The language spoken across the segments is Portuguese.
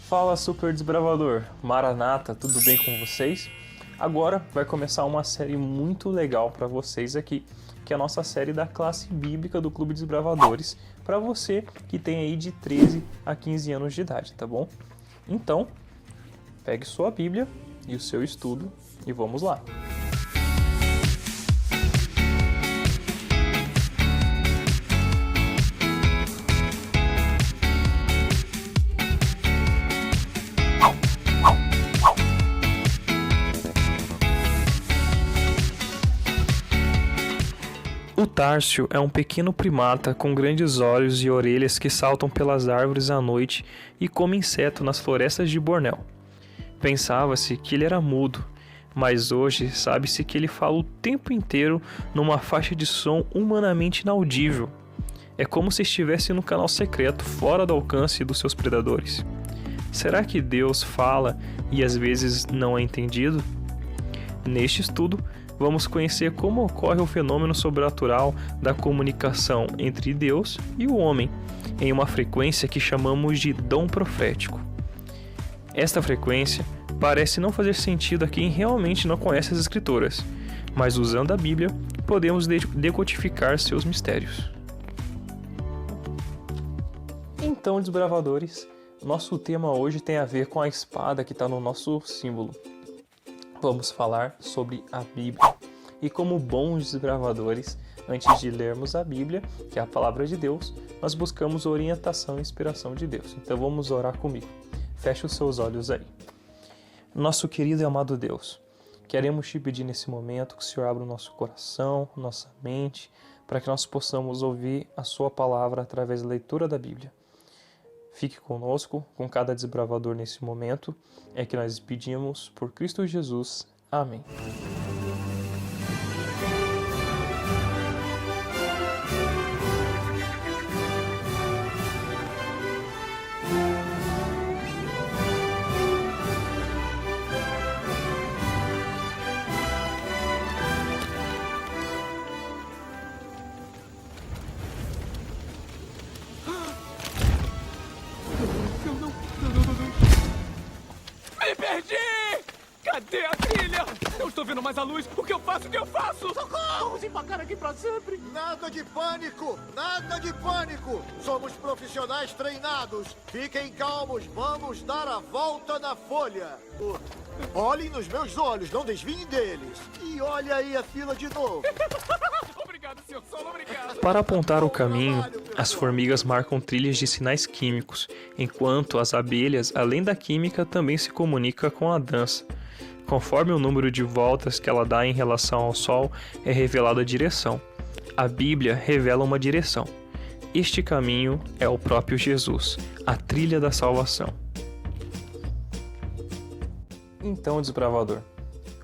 Fala, super desbravador! Maranata, tudo bem com vocês? Agora vai começar uma série muito legal para vocês aqui, que é a nossa série da classe bíblica do Clube Desbravadores, para você que tem aí de 13 a 15 anos de idade, tá bom? Então, pegue sua Bíblia e o seu estudo e vamos lá! O Tárcio é um pequeno primata com grandes olhos e orelhas que saltam pelas árvores à noite e come inseto nas florestas de Bornéu. Pensava-se que ele era mudo, mas hoje sabe-se que ele fala o tempo inteiro numa faixa de som humanamente inaudível. É como se estivesse no canal secreto, fora do alcance dos seus predadores. Será que Deus fala e às vezes não é entendido? Neste estudo, vamos conhecer como ocorre o fenômeno sobrenatural da comunicação entre Deus e o homem, em uma frequência que chamamos de dom profético. Esta frequência parece não fazer sentido a quem realmente não conhece as Escrituras, mas usando a Bíblia, podemos decodificar seus mistérios. Então, desbravadores, nosso tema hoje tem a ver com a espada que está no nosso símbolo. Vamos falar sobre a Bíblia. E como bons desbravadores, antes de lermos a Bíblia, que é a palavra de Deus, nós buscamos orientação e inspiração de Deus. Então vamos orar comigo. Feche os seus olhos aí. Nosso querido e amado Deus, queremos te pedir nesse momento que o Senhor abra o nosso coração, nossa mente, para que nós possamos ouvir a sua palavra através da leitura da Bíblia. Fique conosco, com cada desbravador nesse momento, é que nós pedimos por Cristo Jesus. Amém. Me perdi! Cadê a trilha? Não estou vendo mais a luz. O que eu faço? O que eu faço? Socorro! Se empacar aqui pra sempre. Nada de pânico! Nada de pânico! Somos profissionais treinados. Fiquem calmos, vamos dar a volta na folha. Olhem nos meus olhos, não desviem deles. E olha aí a fila de novo. Obrigado, Sr. Solo, obrigado. Para apontar o caminho, as formigas marcam trilhas de sinais químicos, enquanto as abelhas, além da química, também se comunicam com a dança. Conforme o número de voltas que ela dá em relação ao Sol, é revelada a direção. A Bíblia revela uma direção. Este caminho é o próprio Jesus, a trilha da salvação. Então, desbravador,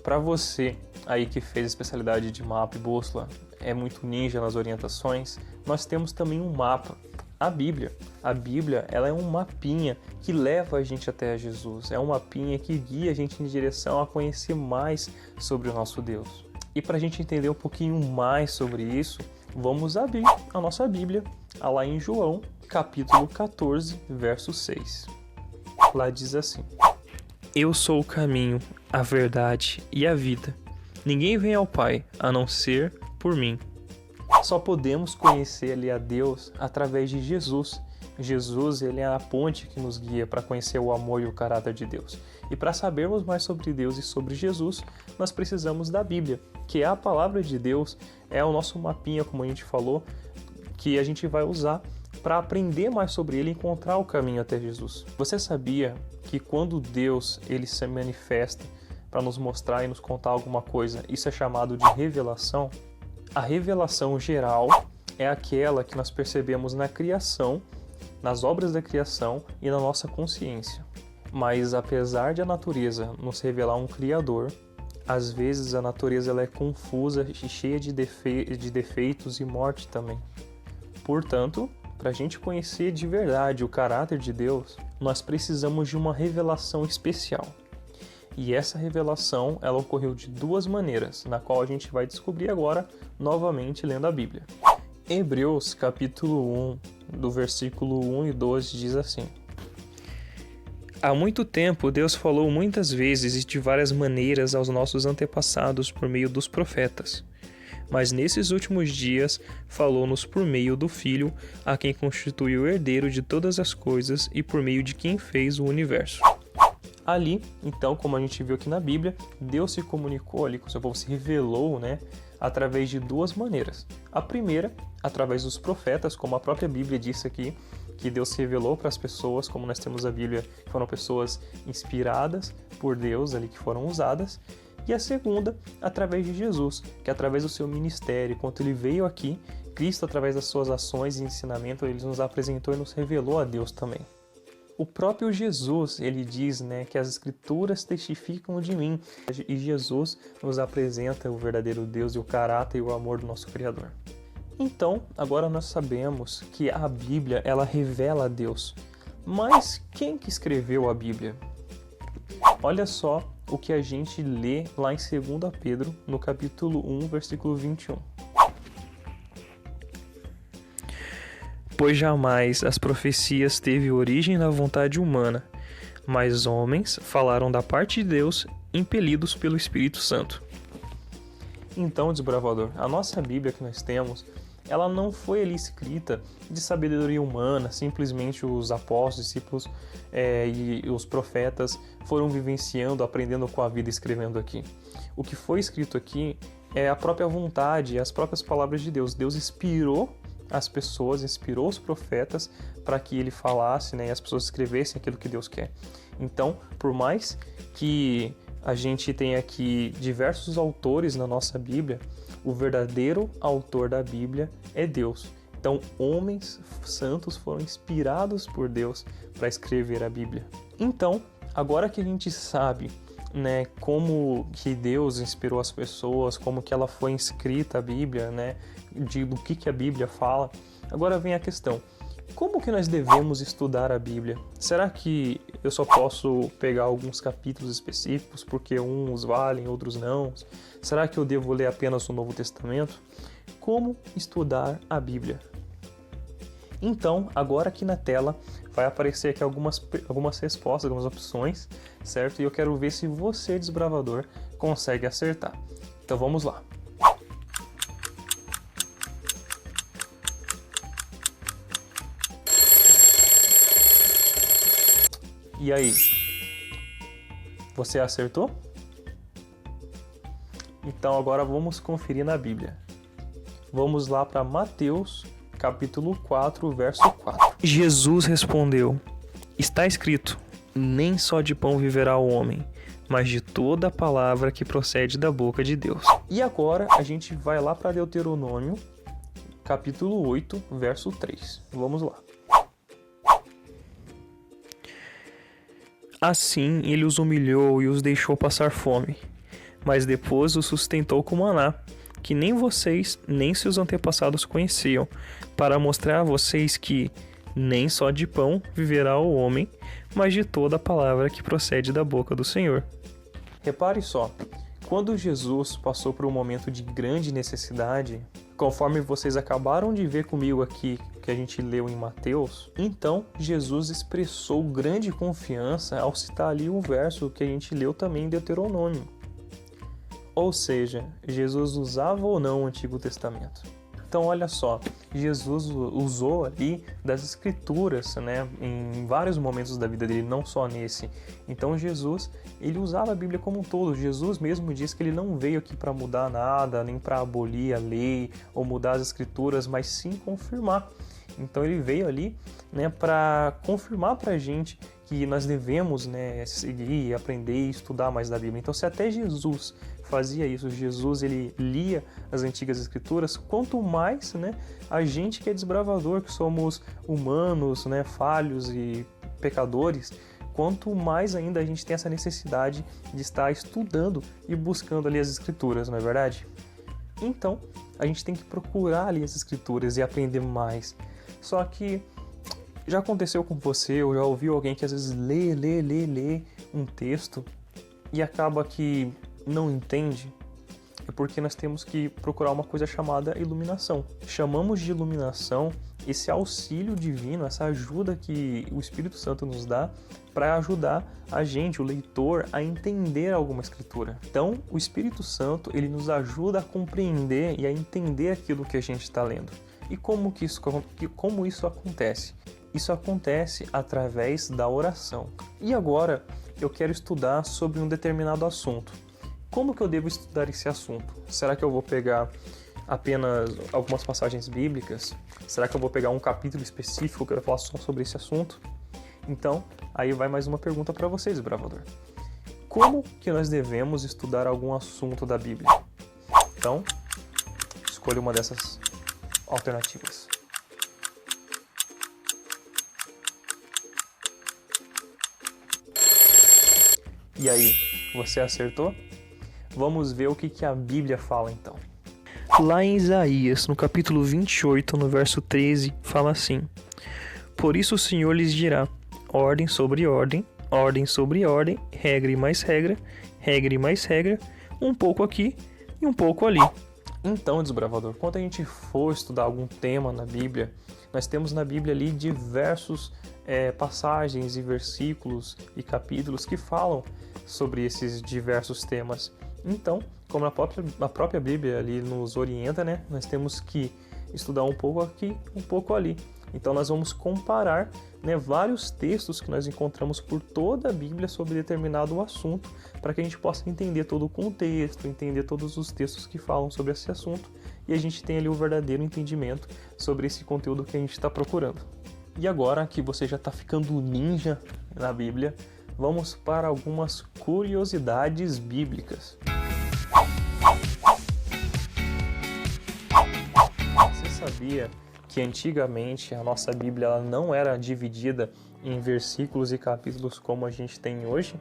para você aí que fez a especialidade de mapa e bússola, é muito ninja nas orientações, nós temos também um mapa, a Bíblia. A Bíblia, ela é um mapinha que leva a gente até Jesus, é um mapinha que guia a gente em direção a conhecer mais sobre o nosso Deus. E para a gente entender um pouquinho mais sobre isso, vamos abrir a nossa Bíblia, lá em João, capítulo 14, verso 6. Lá diz assim: Eu sou o caminho, a verdade e a vida. Ninguém vem ao Pai, a não ser por mim. Só podemos conhecer ali a Deus através de Jesus. Jesus, ele é a ponte que nos guia para conhecer o amor e o caráter de Deus. E para sabermos mais sobre Deus e sobre Jesus, nós precisamos da Bíblia, que é a palavra de Deus, é o nosso mapinha, como a gente falou, que a gente vai usar para aprender mais sobre ele e encontrar o caminho até Jesus. Você sabia que quando Deus ele se manifesta para nos mostrar e nos contar alguma coisa, isso é chamado de revelação? A revelação geral é aquela que nós percebemos na criação, nas obras da criação e na nossa consciência. Mas apesar de a natureza nos revelar um Criador, às vezes a natureza ela é confusa e cheia de defeitos e morte também. Portanto, para a gente conhecer de verdade o caráter de Deus, nós precisamos de uma revelação especial. E essa revelação, ela ocorreu de duas maneiras, na qual a gente vai descobrir agora, novamente lendo a Bíblia. Hebreus, capítulo 1, do versículo 1 e 2, diz assim: Há muito tempo, Deus falou muitas vezes e de várias maneiras aos nossos antepassados por meio dos profetas. Mas nesses últimos dias, falou-nos por meio do Filho, a quem constituiu o herdeiro de todas as coisas e por meio de quem fez o universo. Ali, então, como a gente viu aqui na Bíblia, Deus se comunicou ali com o seu povo, se revelou, através de duas maneiras. A primeira, através dos profetas, como a própria Bíblia disse aqui, que Deus se revelou para as pessoas, como nós temos a Bíblia, que foram pessoas inspiradas por Deus ali, que foram usadas. E a segunda, através de Jesus, que através do seu ministério, quando ele veio aqui, Cristo, através das suas ações e ensinamento, ele nos apresentou e nos revelou a Deus também. O próprio Jesus, ele diz, que as Escrituras testificam de mim. E Jesus nos apresenta o verdadeiro Deus e o caráter e o amor do nosso Criador. Então, agora nós sabemos que a Bíblia, ela revela a Deus. Mas quem que escreveu a Bíblia? Olha só o que a gente lê lá em 2 Pedro, no capítulo 1, versículo 21. Pois jamais as profecias teve origem na vontade humana, mas homens falaram da parte de Deus, impelidos pelo Espírito Santo. Então, desbravador, a nossa Bíblia que nós temos, ela não foi ali escrita de sabedoria humana, simplesmente os apóstolos, discípulos e os profetas foram vivenciando, aprendendo com a vida, escrevendo aqui. O que foi escrito aqui é a própria vontade, as próprias palavras de Deus. Deus inspirou as pessoas, inspirou os profetas para que ele falasse, e as pessoas escrevessem aquilo que Deus quer. Então, por mais que a gente tenha aqui diversos autores na nossa Bíblia, o verdadeiro autor da Bíblia é Deus. Então, homens santos foram inspirados por Deus para escrever a Bíblia. Então, agora que a gente sabe, como que Deus inspirou as pessoas, como que ela foi escrita a Bíblia, do que a Bíblia fala, agora vem a questão: como que nós devemos estudar a Bíblia? Será que eu só posso pegar alguns capítulos específicos porque uns valem, outros não? Será que eu devo ler apenas o Novo Testamento? Como estudar a Bíblia? Então, agora aqui na tela vai aparecer aqui algumas respostas, algumas opções, certo? E eu quero ver se você, desbravador, consegue acertar. Então vamos lá. E aí? Você acertou? Então agora vamos conferir na Bíblia. Vamos lá para Mateus, capítulo 4, verso 4. Jesus respondeu: está escrito, nem só de pão viverá o homem, mas de toda a palavra que procede da boca de Deus. E agora a gente vai lá para Deuteronômio, capítulo 8, verso 3. Vamos lá. Assim ele os humilhou e os deixou passar fome, mas depois os sustentou com maná, que nem vocês nem seus antepassados conheciam, para mostrar a vocês que nem só de pão viverá o homem, mas de toda a palavra que procede da boca do Senhor. Repare só, quando Jesus passou por um momento de grande necessidade, conforme vocês acabaram de ver comigo aqui, que a gente leu em Mateus, então Jesus expressou grande confiança ao citar ali o verso que a gente leu também em Deuteronômio. Ou seja, Jesus usava ou não o Antigo Testamento? Então olha só, Jesus usou ali das Escrituras, em vários momentos da vida dele, não só nesse. Então Jesus, ele usava a Bíblia como um todo. Jesus mesmo diz que ele não veio aqui para mudar nada, nem para abolir a lei ou mudar as Escrituras, mas sim confirmar. Então ele veio ali, para confirmar para a gente que nós devemos, seguir, aprender e estudar mais da Bíblia. Então se até Jesus fazia isso, Jesus ele lia as antigas escrituras, quanto mais, a gente que é desbravador, que somos humanos, falhos e pecadores, quanto mais ainda a gente tem essa necessidade de estar estudando e buscando ali as escrituras, não é verdade? Então, a gente tem que procurar ali as escrituras e aprender mais. Só que já aconteceu com você, ou já ouviu alguém que às vezes lê um texto e acaba que não entende? é porque nós temos que procurar uma coisa chamada iluminação. Chamamos de iluminação esse auxílio divino, essa ajuda que o Espírito Santo nos dá para ajudar a gente, o leitor, a entender alguma escritura. Então, o Espírito Santo, ele nos ajuda a compreender e a entender aquilo que a gente está lendo. E como isso acontece? Isso acontece através da oração. E agora, eu quero estudar sobre um determinado assunto. Como que eu devo estudar esse assunto? Será que eu vou pegar apenas algumas passagens bíblicas? Será que eu vou pegar um capítulo específico que eu vou falar só sobre esse assunto? Então, aí vai mais uma pergunta para vocês, desbravador. Como que nós devemos estudar algum assunto da Bíblia? Então, escolha uma dessas alternativas. E aí, você acertou? Vamos ver o que a Bíblia fala então. Lá em Isaías, no capítulo 28, no verso 13, fala assim: Por isso o Senhor lhes dirá, ordem sobre ordem, ordem sobre ordem, regra e mais regra e mais regra, um pouco aqui e um pouco ali. Então, desbravador, quando a gente for estudar algum tema na Bíblia, nós temos na Bíblia ali diversos passagens e versículos e capítulos que falam sobre esses diversos temas. Então, como a própria Bíblia ali nos orienta, né, nós temos que estudar um pouco aqui, um pouco ali. Então, nós vamos comparar, né, vários textos que nós encontramos por toda a Bíblia sobre determinado assunto, para que a gente possa entender todo o contexto, entender todos os textos que falam sobre esse assunto, e a gente tenha ali o verdadeiro entendimento sobre esse conteúdo que a gente está procurando. E agora que você já está ficando ninja na Bíblia, vamos para algumas curiosidades bíblicas. Você sabia que antigamente a nossa Bíblia ela não era dividida em versículos e capítulos como a gente tem hoje?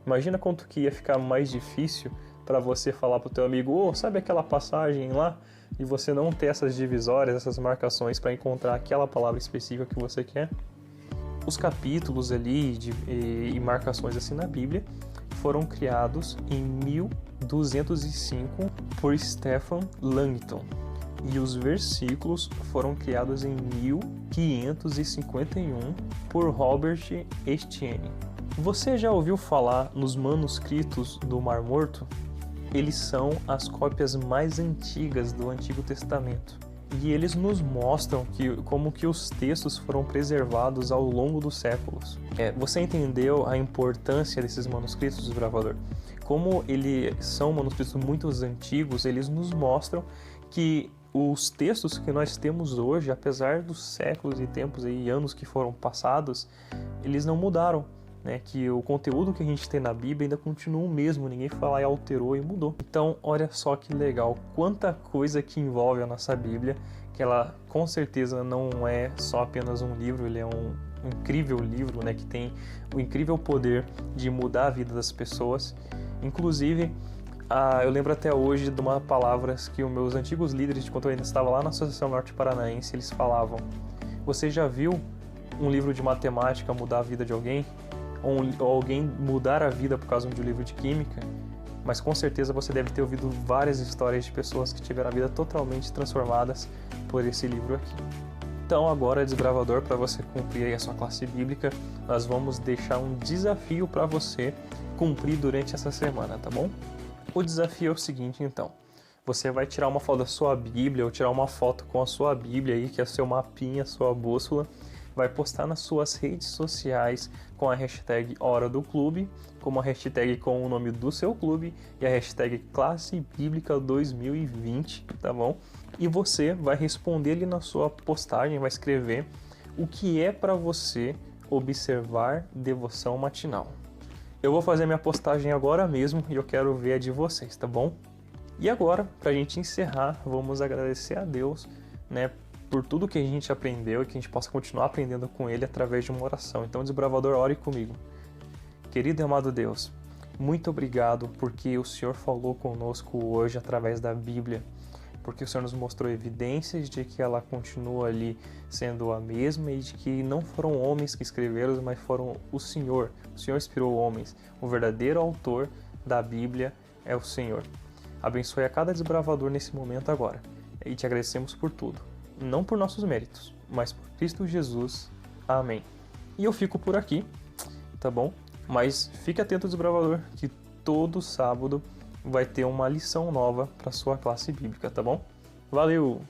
Imagina quanto que ia ficar mais difícil para você falar para o teu amigo, sabe aquela passagem lá? E você não ter essas divisórias, essas marcações para encontrar aquela palavra específica que você quer. Os capítulos ali e marcações assim na Bíblia foram criados em 1205 por Stephen Langton. E os versículos foram criados em 1551 por Robert Estienne. Você já ouviu falar nos manuscritos do Mar Morto? Eles são as cópias mais antigas do Antigo Testamento. E eles nos mostram como que os textos foram preservados ao longo dos séculos. Você entendeu a importância desses manuscritos, desbravador? Como eles são manuscritos muito antigos, eles nos mostram que os textos que nós temos hoje, apesar dos séculos e tempos e anos que foram passados, eles não mudaram. Né, que o conteúdo que a gente tem na Bíblia ainda continua o mesmo, ninguém foi lá e alterou e mudou. Então, olha só que legal, quanta coisa que envolve a nossa Bíblia, que ela com certeza não é só apenas um livro, ele é um incrível livro, né, que tem o incrível poder de mudar a vida das pessoas. Inclusive, eu lembro até hoje de uma palavra que os meus antigos líderes, de quando eu ainda estava lá na Associação Norte Paranaense, eles falavam: você já viu um livro de matemática mudar a vida de alguém? Ou alguém mudar a vida por causa de um livro de química? Mas com certeza você deve ter ouvido várias histórias de pessoas que tiveram a vida totalmente transformadas por esse livro aqui. Então agora, desbravador, para você cumprir aí a sua classe bíblica, nós vamos deixar um desafio para você cumprir durante essa semana, tá bom? O desafio é o seguinte, então. Você vai tirar uma foto da sua Bíblia, ou tirar uma foto com a sua Bíblia aí, que é o seu mapinha, a sua bússola, vai postar nas suas redes sociais com a hashtag Hora do Clube, como a hashtag com o nome do seu clube e a hashtag Classe Bíblica 2020, tá bom? E você vai responder ali na sua postagem, vai escrever o que é para você observar devoção matinal. Eu vou fazer minha postagem agora mesmo e eu quero ver a de vocês, tá bom? E agora, pra gente encerrar, vamos agradecer a Deus, né, por tudo que a gente aprendeu e que a gente possa continuar aprendendo com Ele através de uma oração. Então, desbravador, ore comigo. Querido e amado Deus, muito obrigado porque o Senhor falou conosco hoje através da Bíblia, porque o Senhor nos mostrou evidências de que ela continua ali sendo a mesma e de que não foram homens que escreveram, mas foram o Senhor. O Senhor inspirou homens. O verdadeiro autor da Bíblia é o Senhor. Abençoe a cada desbravador nesse momento agora. E te agradecemos por tudo. Não por nossos méritos, mas por Cristo Jesus. Amém. E eu fico por aqui, tá bom? Mas fique atento, desbravador, que todo sábado vai ter uma lição nova para sua classe bíblica, tá bom? Valeu!